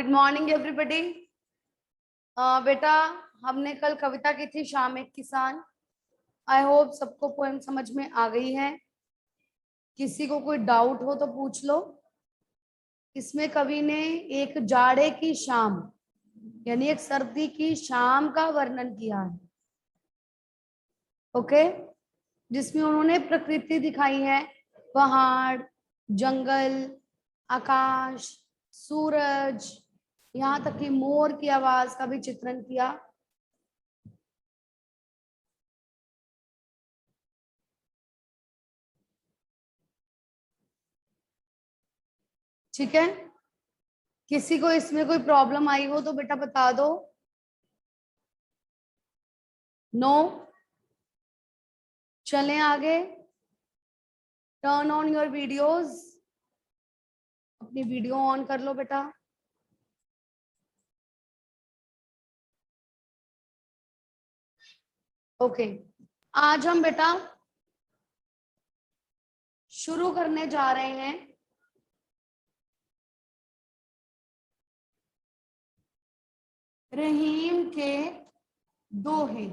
Good morning everybody. बेटा हमने कल कविता की थी शाम एक किसान। आई होप सबको पोएम समझ में आ गई है। किसी को कोई डाउट हो तो पूछ लो। इसमें कवि ने एक जाड़े की शाम यानी एक सर्दी की शाम का वर्णन किया है। ओके, जिसमें उन्होंने प्रकृति दिखाई है, पहाड़, जंगल, आकाश, सूरज, यहाँ तक कि मोर की आवाज का भी चित्रण किया। ठीक है, किसी को इसमें कोई प्रॉब्लम आई हो तो बेटा बता दो। नो, चलें आगे। टर्न ऑन योर वीडियोस, अपनी वीडियो ऑन कर लो बेटा। ओके, आज हम बेटा शुरू करने जा रहे हैं रहीम के दोहे।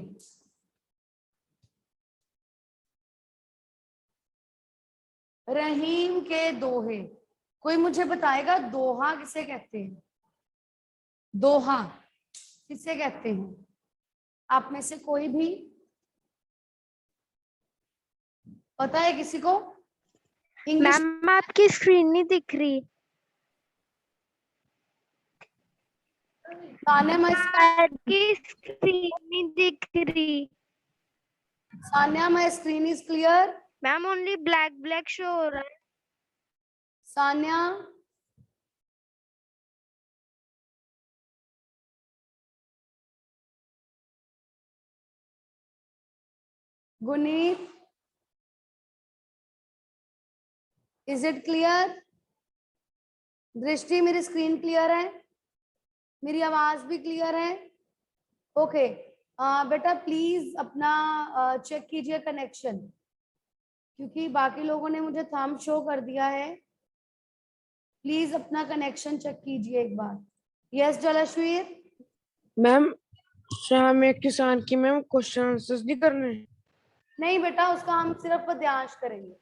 रहीम के दोहे। कोई मुझे बताएगा दोहा किसे कहते हैं? दोहा किसे कहते हैं? आप में से कोई भी पता है किसी को? इंग्लिश मैम आपकी स्क्रीन नहीं दिख रही। आपकी स्क्रीन नहीं दिख रही। Sanya, my screen is clear. Ma'am only black black show हो रहा है। Sanya, Guneet, is it clear? Drishti, मेरी स्क्रीन क्लियर है? मेरी आवाज भी क्लियर है? ओके, बेटा प्लीज अपना चेक कीजिए कनेक्शन, क्योंकि बाकी लोगों ने मुझे थंब शो कर दिया है। प्लीज अपना कनेक्शन चेक कीजिए एक बार। यस जलश्वीर। मैम शाम एक किसान की मैम क्वेश्चन आंसर्स नहीं करने? नहीं बेटा, उसका हम सिर्फ पद्यांश करेंगे,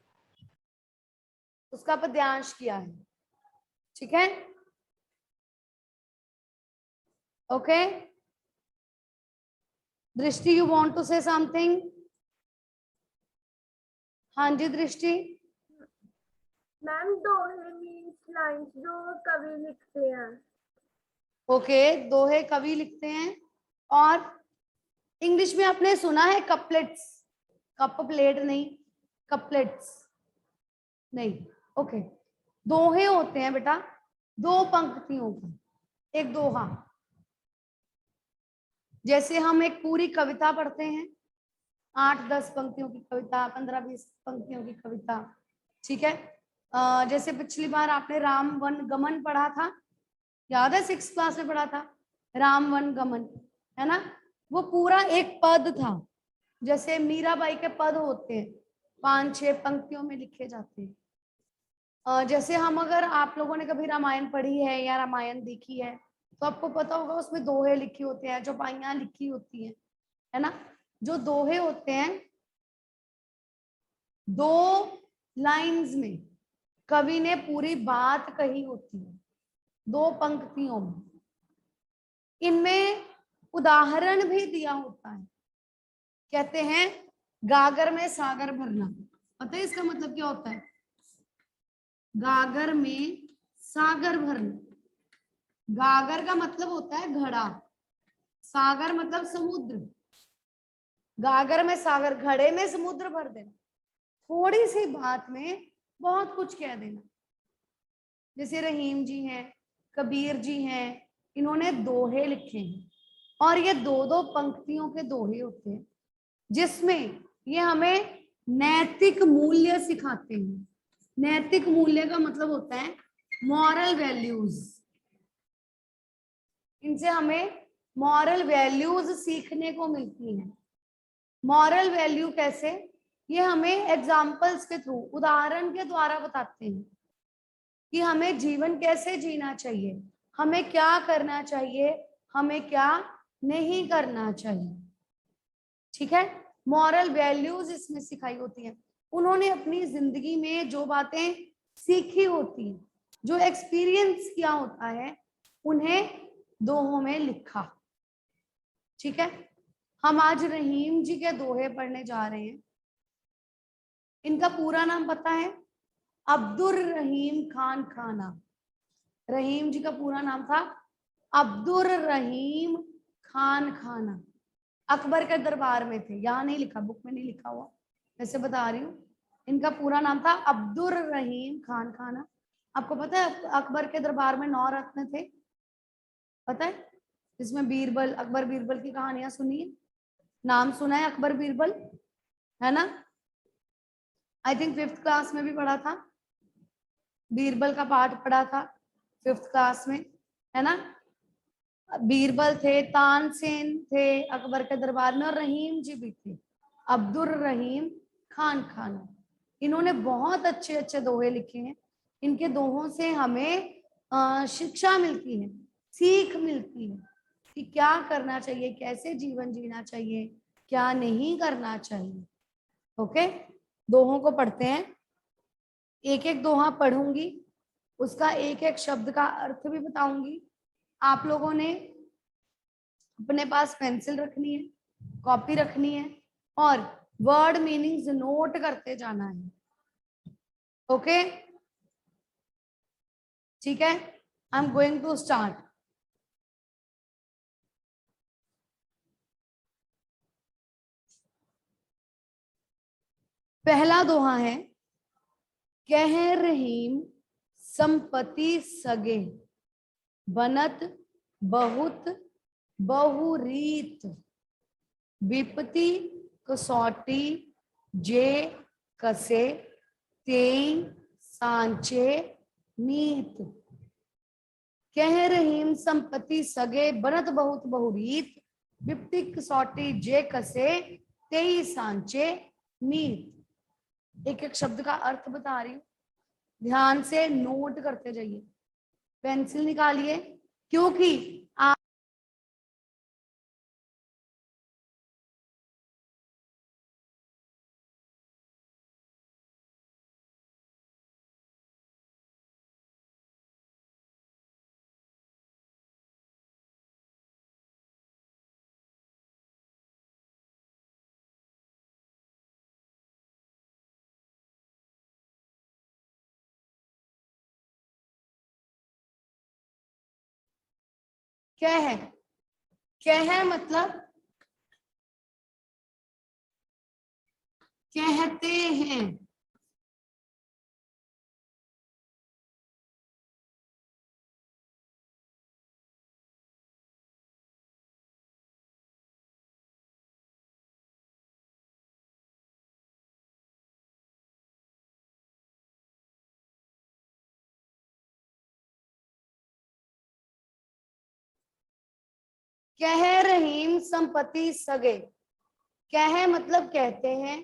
उसका पद्यांश किया है। ठीक है, okay. Drishti, you want to say something? हाँ जी दृष्टि। मैम दोहे मीन्स लाइंस जो कवि लिखते हैं। ओके, दोहे कवि लिखते हैं। और इंग्लिश में आपने सुना है कपलेट्स? कप प्लेट नहीं, कपलेट्स नहीं। ओके, दोहे होते हैं बेटा दो पंक्तियों का एक दोहा। जैसे हम एक पूरी कविता पढ़ते हैं, 8-10 पंक्तियों की कविता, 15-20 पंक्तियों की कविता। ठीक है, जैसे पिछली बार आपने राम वन गमन पढ़ा था, याद है? 6th क्लास में पढ़ा था राम वन गमन, है ना? वो पूरा एक पद था। जैसे मीराबाई के पद होते हैं, 5-6 पंक्तियों में लिखे जाते हैं। जैसे हम, अगर आप लोगों ने कभी रामायण पढ़ी है या रामायण देखी है तो आपको पता होगा उसमें दोहे लिखे होते हैं, चौपाइयां लिखी होती हैं, है ना? जो दोहे होते हैं, 2 लाइंस में कवि ने पूरी बात कही होती है, 2 पंक्तियों में। इनमें उदाहरण भी दिया होता है। कहते हैं गागर में सागर भरना। पता है इसका मतलब क्या होता है? गागर में सागर भरना। गागर का मतलब होता है घड़ा, सागर मतलब समुद्र। गागर में सागर, घड़े में समुद्र भर देना, थोड़ी सी बात में बहुत कुछ कह देना। जैसे रहीम जी हैं, कबीर जी हैं, इन्होंने दोहे लिखे हैं और ये 2-2 पंक्तियों के दोहे होते हैं, जिसमें ये हमें नैतिक मूल्य सिखाते हैं। नैतिक मूल्य का मतलब होता है मॉरल वैल्यूज। इनसे हमें मॉरल वैल्यूज सीखने को मिलती हैं। मॉरल वैल्यू कैसे? ये हमें एग्जाम्पल्स के थ्रू, उदाहरण के द्वारा बताते हैं कि हमें जीवन कैसे जीना चाहिए, हमें क्या करना चाहिए, हमें क्या नहीं करना चाहिए। ठीक है, मॉरल वैल्यूज इसमें सिखाई होती हैं। उन्होंने अपनी जिंदगी में जो बातें सीखी होती हैं, जो एक्सपीरियंस किया होता है, उन्हें दोहों में लिखा। ठीक है, हम आज रहीम जी के दोहे पढ़ने जा रहे हैं। इनका पूरा नाम पता है? अब्दुर रहीम खान खाना। रहीम जी का पूरा नाम था अब्दुर रहीम खान खाना। अकबर के दरबार में थे, यहाँ नहीं लिखा, बुक में नहीं लिखा हुआ, वैसे बता रही हूँ। इनका पूरा नाम था अब्दुर रहीम खान खाना। आपको पता है अकबर के दरबार में 9 रत्न थे? पता है? जिसमें बीरबल, अकबर बीरबल की कहानियां सुनी है, नाम सुना है अकबर बीरबल, है ना? आई थिंक 5th क्लास में भी पढ़ा था, बीरबल का पाठ पढ़ा था 5th क्लास में, है ना? बीरबल थे, तानसेन थे अकबर के दरबार में, और रहीम जी भी थे, अब्दुर रहीम खान खाना। इन्होंने बहुत अच्छे अच्छे दोहे लिखे हैं। इनके दोहों से हमें शिक्षा मिलती है, सीख मिलती है कि क्या करना चाहिए, कैसे जीवन जीना चाहिए, क्या नहीं करना चाहिए। ओके, दोहों को पढ़ते हैं। एक एक दोहा पढ़ूंगी, उसका एक एक शब्द का अर्थ भी बताऊंगी। आप लोगों ने अपने पास पेंसिल रखनी है, कॉपी रखनी है, और वर्ड मीनिंग्स नोट करते जाना है। ओके, ठीक है, I am going to start. पहला दोहा है, कह रहीम संपत्ति सगे, बनत बहुत बहुरीत, विपत्ति कसौटी जे कसे, तेई सांचे नीत। कह रहीम संपत्ति सगे, बनत बहुत बहुरीत, विपत्ति कसौटी जे कसे, तेई सांचे नीत। एक एक शब्द का अर्थ बता रही हूँ, ध्यान से नोट करते जाइए, पेंसिल निकालिए, क्योंकि आप कह, कह मतलब कहते हैं, कह रहीम संपत्ति सगे। कह मतलब कहते हैं,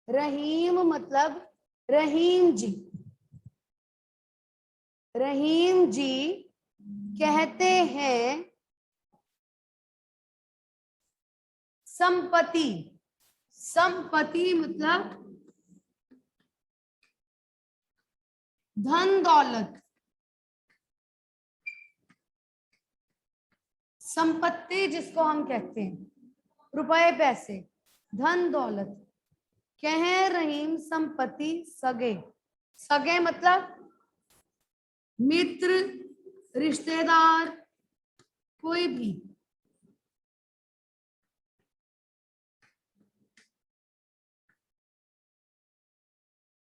रहीम मतलब रहीम जी, रहीम जी कहते हैं संपत्ति, संपत्ति मतलब धन दौलत, संपत्ति जिसको हम कहते हैं, रुपए पैसे, धन दौलत। कह रहीम संपत्ति सगे, सगे मतलब मित्र, रिश्तेदार, कोई भी।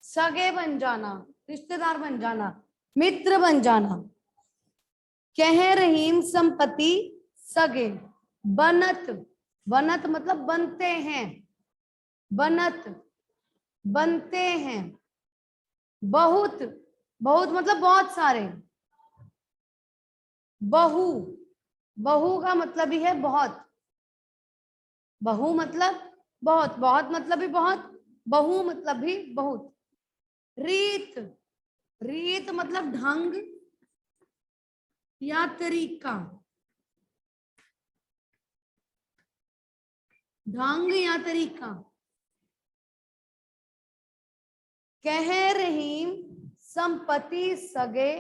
सगे बन जाना, रिश्तेदार बन जाना, मित्र बन जाना। कह रहीम संपत्ति सगे, बनत, बनत मतलब बनते हैं, बनत बनते हैं, बहुत, बहुत मतलब बहुत सारे, बहु, बहु का मतलब ही है बहुत, बहु मतलब बहुत, बहुत मतलब भी बहुत, बहु मतलब भी बहुत। रीत, रीत मतलब ढंग या तरीका, ढंग या तरीका। कह रहीम संपत्ति सगे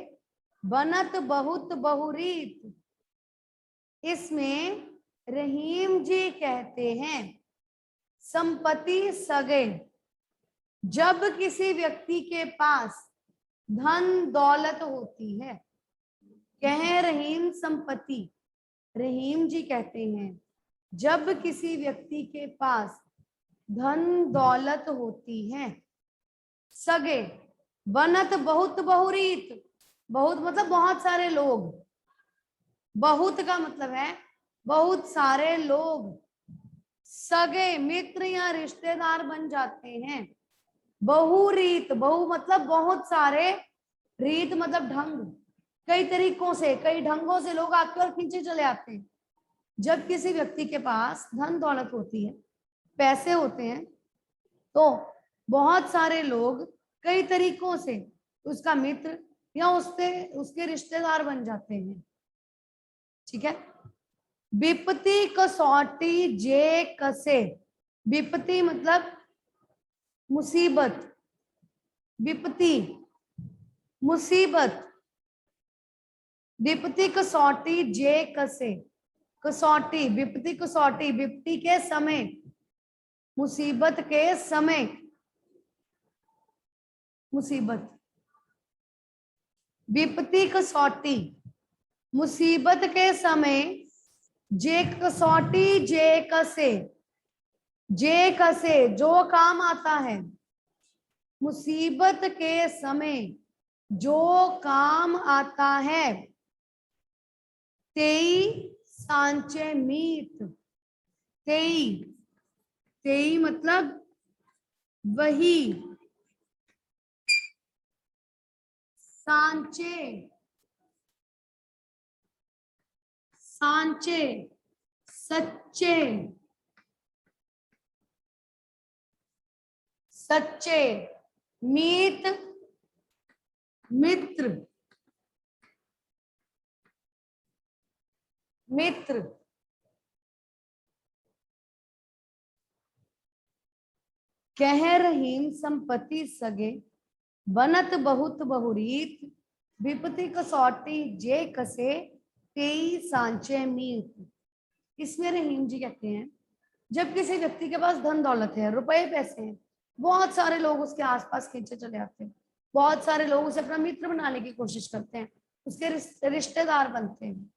बनत बहुत बहुरीत। इसमें रहीम जी कहते हैं संपत्ति सगे, जब किसी व्यक्ति के पास धन दौलत होती है। कह रहीम संपत्ति, रहीम जी कहते हैं जब किसी व्यक्ति के पास धन दौलत होती है। सगे बनत बहुत बहुरीत, बहुत मतलब बहुत सारे लोग, बहुत का मतलब है बहुत सारे लोग। सगे मित्र या रिश्तेदार बन जाते हैं। बहुरीत, बहु मतलब बहुत सारे, रीत मतलब ढंग, कई तरीकों से कई ढंगों से लोग आपके और खींचे चले आते हैं। जब किसी व्यक्ति के पास धन दौलत होती है, पैसे होते हैं, तो बहुत सारे लोग कई तरीकों से उसका मित्र या उसके रिश्तेदार बन जाते हैं। ठीक है। विपत्ति कसौटी जे कसे, विपत्ति मतलब मुसीबत, विपत्ति मुसीबत, विपत्ति कसौटी जे कसे, कसौटी विपत्ति कसौटी, विपत्ति के समय, मुसीबत के समय, मुसीबत, विपत्ति कसौटी मुसीबत के समय। जे कसौटी जे कसे, जे कसे जो काम आता है, मुसीबत के समय जो काम आता है। तेई सांचे मीत, तेई, तेई मतलब वही, सांचे, सांचे सच्चे, सच्चे, मीत मित्र, मित्र। कह रहीम संपत्ति सगे बनत बहुत बहुरीत। विपत्ति कसौटी जे कसे तेई सांचे मीत। इसमें रहीम जी कहते हैं जब किसी व्यक्ति के पास धन दौलत है, रुपए पैसे हैं, बहुत सारे लोग उसके आसपास खींचे चले आते हैं, बहुत सारे लोग उसे अपना मित्र बनाने की कोशिश करते हैं, उसके रिश्तेदार बनते हैं।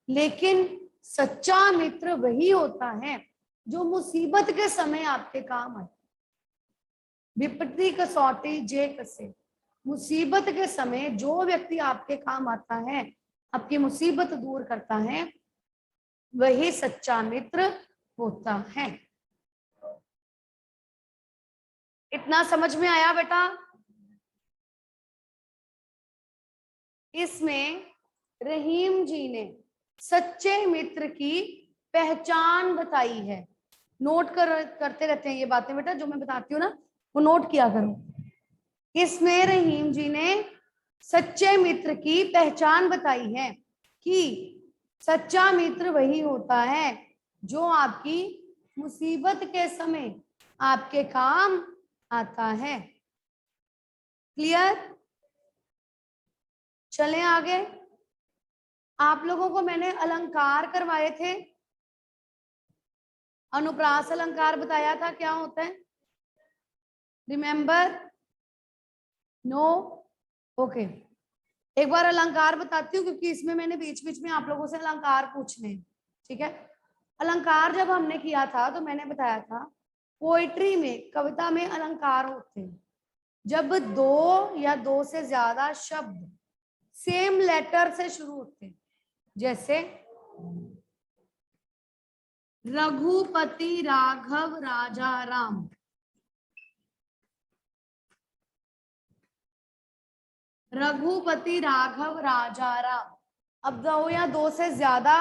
लेकिन सच्चा मित्र वही होता है जो मुसीबत के समय आपके काम आए। विपत्ति कसौटी जे कसे, मुसीबत के समय जो व्यक्ति आपके काम आता है, आपकी मुसीबत दूर करता है, वही सच्चा मित्र होता है। इतना समझ में आया बेटा? इसमें रहीम जी ने सच्चे मित्र की पहचान बताई है। नोट करते रहते हैं ये बातें बेटा, जो मैं बताती हूँ ना वो नोट किया करो। इसमें रहीम जी ने सच्चे मित्र की पहचान बताई है कि सच्चा मित्र वही होता है जो आपकी मुसीबत के समय आपके काम आता है। क्लियर? चलें आगे। आप लोगों को मैंने अलंकार करवाए थे, अनुप्रास अलंकार बताया था क्या होता है, रिमेम्बर? नो? ओके, एक बार अलंकार बताती हूँ क्योंकि इसमें मैंने बीच बीच में आप लोगों से अलंकार पूछने हैं। ठीक है। अलंकार जब हमने किया था तो मैंने बताया था पोएट्री में, कविता में अलंकार होते हैं जब दो या दो से ज्यादा शब्द सेम लेटर से शुरू होते हैं। जैसे रघुपति राघव राजा राम, रघुपति राघव राजा राम। अब दो या दो से ज्यादा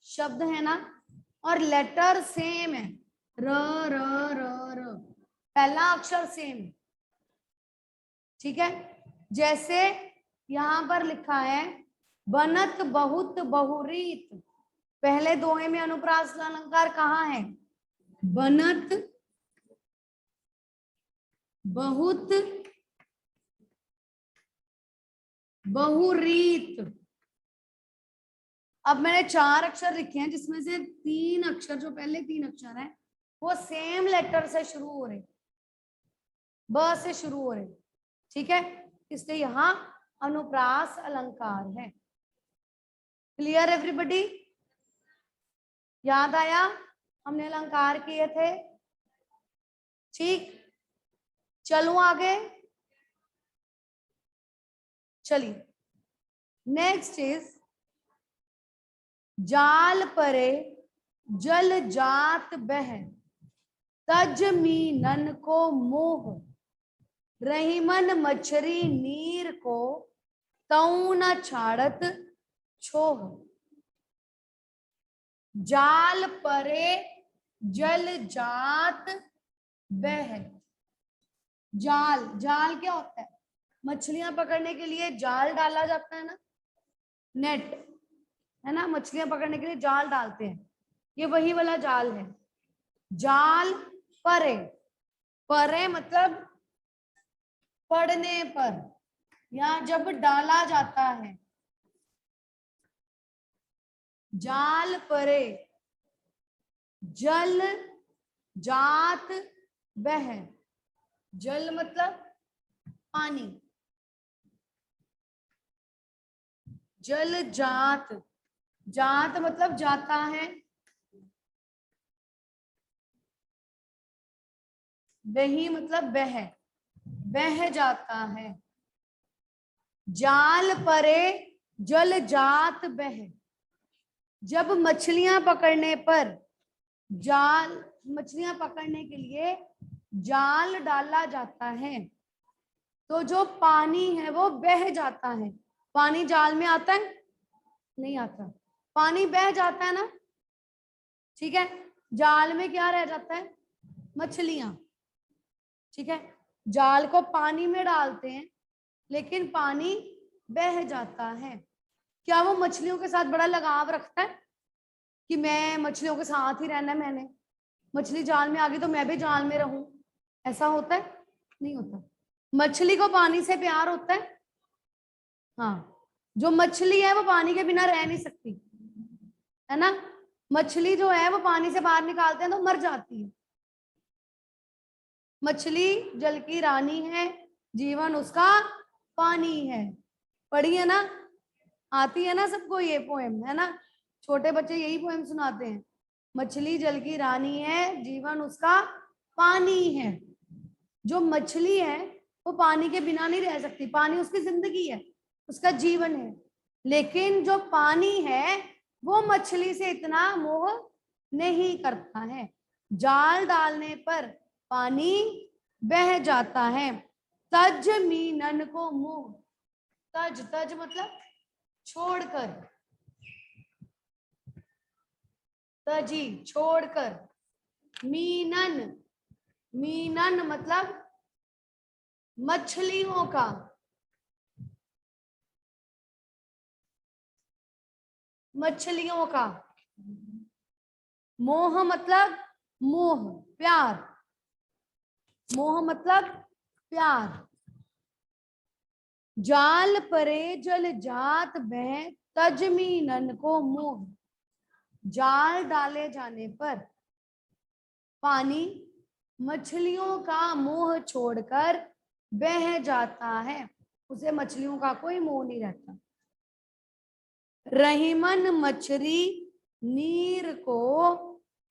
शब्द है ना और लेटर सेम है, र र र र, पहला अक्षर सेम। ठीक है। जैसे यहां पर लिखा है बनत बहुत बहुरीत, पहले दोहे में अनुप्रास अलंकार कहाँ है? बनत बहुत बहुरीत। अब मैंने 4 अक्षर लिखे हैं जिसमें से 3 अक्षर, जो पहले 3 अक्षर हैं वो सेम लेटर से शुरू हो रहे, ब से शुरू हो रहे, ठीक है, इसलिए यहाँ अनुप्रास अलंकार है। Clear everybody? याद आया हमने अलंकार किए थे? ठीक, चलूं आगे। चलिए नेक्स्ट इज जाल परे जल जात बह, तज मीनन को मोह, रहीमन मछरी नीर को, तऊ न छाड़त छोह। जाल परे जल जात बह, जाल, जाल क्या होता है? मछलियां पकड़ने के लिए जाल डाला जाता है ना, नेट, है ना, मछलियां पकड़ने के लिए जाल डालते हैं, ये वही वाला जाल है। जाल परे, परे मतलब पड़ने पर या जब डाला जाता है। जाल परे जल जात बह, जल मतलब पानी, जल जात, जात मतलब जाता है, बही मतलब बह, बह जाता है। जाल परे जल जात बह, जब मछलियां पकड़ने पर, जाल, मछलियां पकड़ने के लिए जाल डाला जाता है तो जो पानी है वो बह जाता है। पानी जाल में आता है? नहीं आता, पानी बह जाता है ना, ठीक है। जाल में क्या रह जाता है? मछलियां, ठीक है। जाल को पानी में डालते हैं लेकिन पानी बह जाता है। क्या वो मछलियों के साथ बड़ा लगाव रखता है कि मैं मछलियों के साथ ही रहना है, मैंने मछली जाल में आ गई तो मैं भी जाल में रहूं, ऐसा होता है? नहीं होता। मछली को पानी से प्यार होता है, हाँ, जो मछली है वो पानी के बिना रह नहीं सकती, है ना। मछली जो है वो पानी से बाहर निकालते हैं तो मर जाती है। मछली जल की रानी है, जीवन उसका पानी है। पढ़ी है ना, आती है ना सबको ये पोएम, है ना, छोटे बच्चे यही पोएम सुनाते हैं। मछली जल की रानी है, जीवन उसका पानी है। जो मछली है वो पानी के बिना नहीं रह सकती, पानी उसकी जिंदगी है, उसका जीवन है। लेकिन जो पानी है वो मछली से इतना मोह नहीं करता है। जाल डालने पर पानी बह जाता है। तज मीनन को मोह, तज, तज मतलब छोड़कर, तजी छोड़कर, मीनन, मीनन मतलब मछलियों का, मछलियों का। मोह मतलब मोह, प्यार, मोह मतलब प्यार। जाल परे जल जात बह, तज मीनन को मोह, जाल डाले जाने पर पानी मछलियों का मोह छोड़कर बह जाता है, उसे मछलियों का कोई मोह नहीं रहता। रहीमन मछरी नीर को,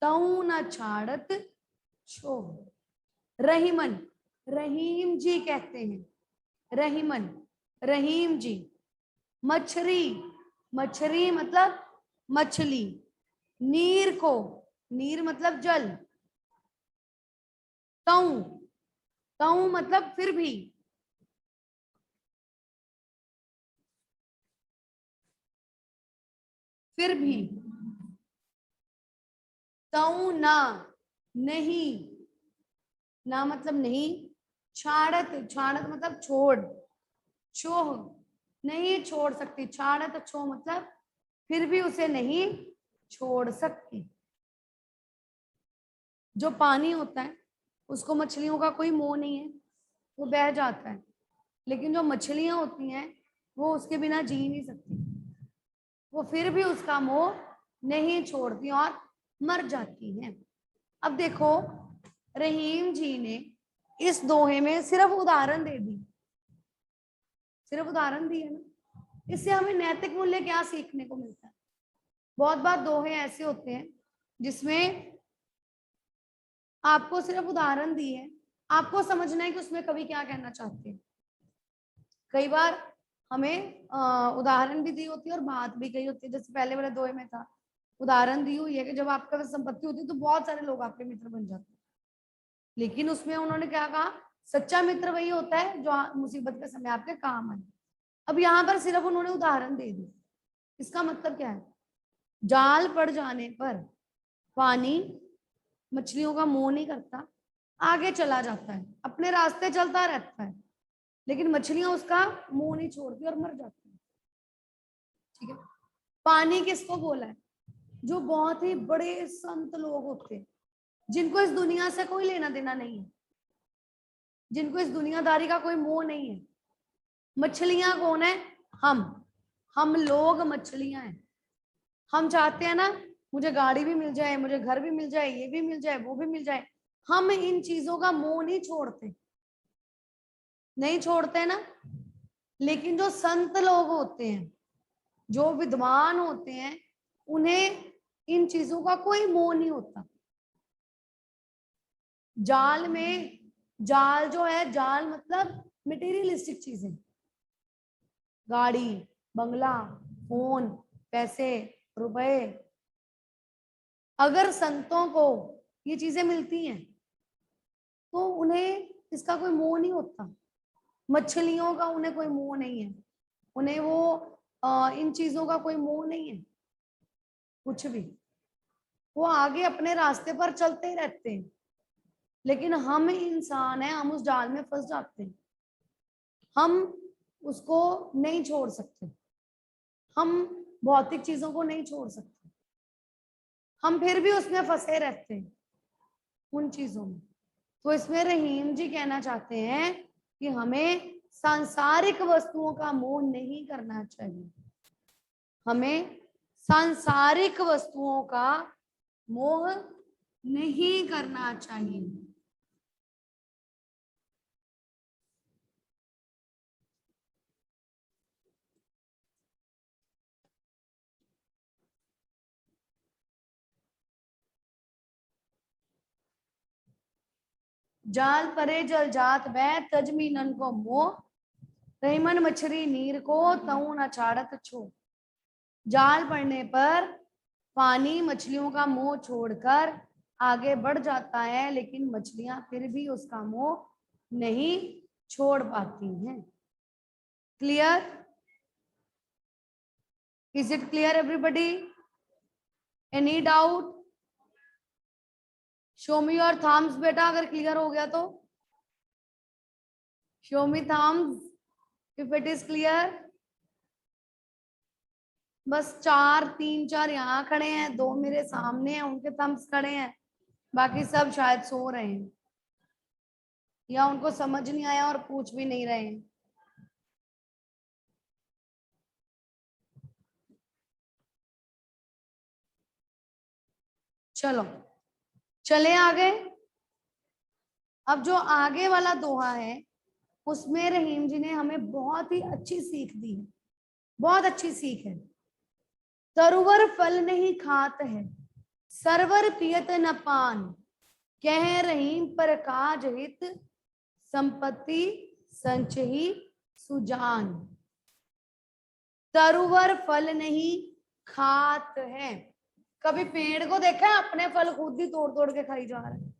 तऊ न छाड़त छोह। रहीमन, रहीम जी कहते हैं, रहीमन, रहीम जी। मछरी, मछरी मतलब मछली। नीर को, नीर मतलब जल। तऊ, तऊ मतलब फिर भी। फिर भी। तऊ ना, नहीं, ना मतलब नहीं। छाड़त, छाड़त मतलब छोड़। छोह, नहीं छोड़ सकती। छाड़ है तो छो मतलब फिर भी उसे नहीं छोड़ सकती। जो पानी होता है उसको मछलियों का कोई मोह नहीं है, वो बह जाता है, लेकिन जो मछलियां होती हैं वो उसके बिना जी नहीं सकती, वो फिर भी उसका मोह नहीं छोड़ती और मर जाती हैं। अब देखो रहीम जी ने इस दोहे में सिर्फ उदाहरण दे दी, सिर्फ उदाहरण दी है ना, इससे हमें नैतिक मूल्य क्या सीखने को मिलता है? बहुत बार दोहे ऐसे होते हैं जिसमें आपको सिर्फ उदाहरण दी है, आपको समझना है कि उसमें कवि क्या कहना चाहते हैं। कई बार हमें उदाहरण भी दी होती है और बात भी कही होती है। जैसे पहले वाले दोहे में था, उदाहरण दी हुई है कि जब आपके पास संपत्ति होती है तो बहुत सारे लोग आपके मित्र बन जाते हैं, लेकिन उसमें उन्होंने क्या कहा, सच्चा मित्र वही होता है जो मुसीबत के समय आपके काम आए। अब यहाँ पर सिर्फ उन्होंने उदाहरण दे दी, इसका मतलब क्या है? जाल पड़ जाने पर पानी मछलियों का मोह नहीं करता, आगे चला जाता है, अपने रास्ते चलता रहता है, लेकिन मछलियां उसका मुंह नहीं छोड़ती और मर जाती है। ठीक है, पानी किसको बोला है? जो बहुत ही बड़े संत लोग होते हैं, जिनको इस दुनिया से कोई लेना देना नहीं है, जिनको इस दुनियादारी का कोई मोह नहीं है। मछलियां कौन है? हम लोग मछलियां हैं। हम चाहते हैं ना, मुझे गाड़ी भी मिल जाए, मुझे घर भी मिल जाए, ये भी मिल जाए, वो भी मिल जाए। हम इन चीजों का मोह नहीं छोड़ते, नहीं छोड़ते ना। लेकिन जो संत लोग होते हैं, जो विद्वान होते हैं, उन्हें इन चीजों का कोई मोह नहीं होता। जाल में, जाल जो है, जाल मतलब मटेरियलिस्टिक चीजें, गाड़ी, बंगला, फोन, पैसे, रुपए। अगर संतों को ये चीजें मिलती हैं तो उन्हें इसका कोई मोह नहीं होता। मछलियों का उन्हें कोई मोह नहीं है, उन्हें वो इन चीजों का कोई मोह नहीं है, कुछ भी। वो आगे अपने रास्ते पर चलते ही रहते हैं, लेकिन हम इंसान हैं, हम उस जाल में फंस जाते हैं, हम उसको नहीं छोड़ सकते, हम भौतिक चीजों को नहीं छोड़ सकते, हम फिर भी उसमें फंसे रहते हैं, उन चीजों में। तो इसमें रहीम जी कहना चाहते हैं कि हमें सांसारिक वस्तुओं का मोह नहीं करना चाहिए, हमें सांसारिक वस्तुओं का मोह नहीं करना चाहिए। जाल परे जल जात बै तजमीनन को मोह, रहीमन मछली नीर को तऊ न छाड़त छो। जाल पड़ने पर पानी मछलियों का मोह छोड़कर आगे बढ़ जाता है, लेकिन मछलियां फिर भी उसका मोह नहीं छोड़ पाती हैं। Clear? Is it clear everybody? Any doubt? Show me your thumbs बेटा, अगर क्लियर हो गया तो show me thumbs if it is clear. बस 4, 3, 4 यहाँ खड़े हैं, 2 मेरे सामने हैं, उनके थम्स खड़े हैं, बाकी सब शायद सो रहे हैं या उनको समझ नहीं आया और पूछ भी नहीं रहे हैं। चलो चले आगे। अब जो आगे वाला दोहा है उसमें रहीम जी ने हमें बहुत ही अच्छी सीख दी है, बहुत अच्छी सीख है। तरुवर फल नहीं खात है, सरवर पियत न पान, कह रहीम पर काज हित, संपत्ति संचही सुजान। तरुवर फल नहीं खात है। कभी पेड़ को देखा है? अपने फल खुद ही तोड़ तोड़ के खाई जा रहे हैं।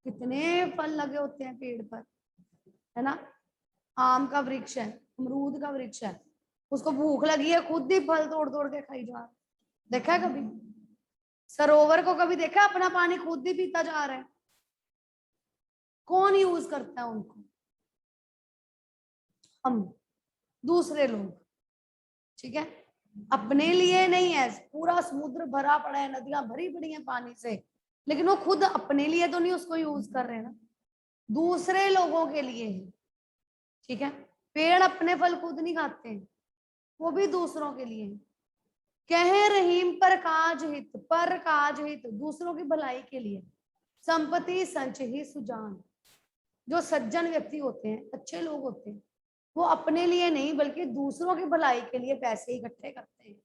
कितने फल लगे होते हैं पेड़ पर, है ना। आम का वृक्ष है, अमरूद का वृक्ष है, उसको भूख लगी है, खुद ही फल तोड़ तोड़ के खाई जा रहा है। देखा है कभी? सरोवर को कभी देखा? अपना पानी खुद ही पीता जा रहा है। कौन यूज करता है उनको? हम। दूसरे लोग, ठीक है, अपने लिए नहीं है। पूरा समुद्र भरा पड़ा है, नदियां भरी पड़ी हैं पानी से, लेकिन वो खुद अपने लिए तो नहीं उसको यूज कर रहे ना, दूसरे लोगों के लिए है, ठीक है। पेड़ अपने फल खुद नहीं खाते हैं, वो भी दूसरों के लिए है। कहे रहीम पर काज हित दूसरों की भलाई के लिए, संपत्ति संच ही सुजान। जो सज्जन व्यक्ति होते हैं, अच्छे लोग होते हैं, वो अपने लिए नहीं बल्कि दूसरों की भलाई के लिए पैसे इकट्ठे करते हैं।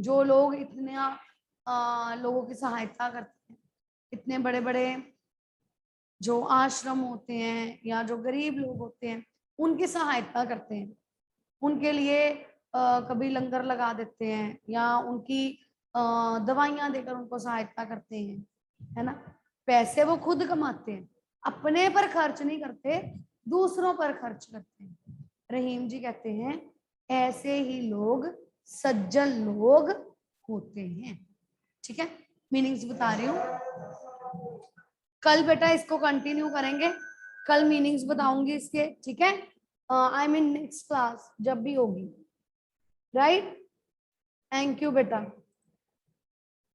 जो लोग इतने लोगों की सहायता करते हैं, इतने बड़े बड़े जो आश्रम होते हैं या जो गरीब लोग होते हैं उनकी सहायता करते हैं, उनके लिए कभी लंगर लगा देते हैं या उनकी दवाइयां देकर उनको सहायता करते हैं, है ना। पैसे वो खुद कमाते हैं, अपने पर खर्च नहीं करते, दूसरों पर खर्च करते हैं। रहीम जी कहते हैं ऐसे ही लोग सज्जन लोग होते हैं, ठीक है। मीनिंग्स बता रही हूँ, कल बेटा इसको कंटिन्यू करेंगे, कल मीनिंग्स बताऊंगी इसके, ठीक है। आई मीन नेक्स्ट क्लास जब भी होगी, राइट। थैंक यू बेटा।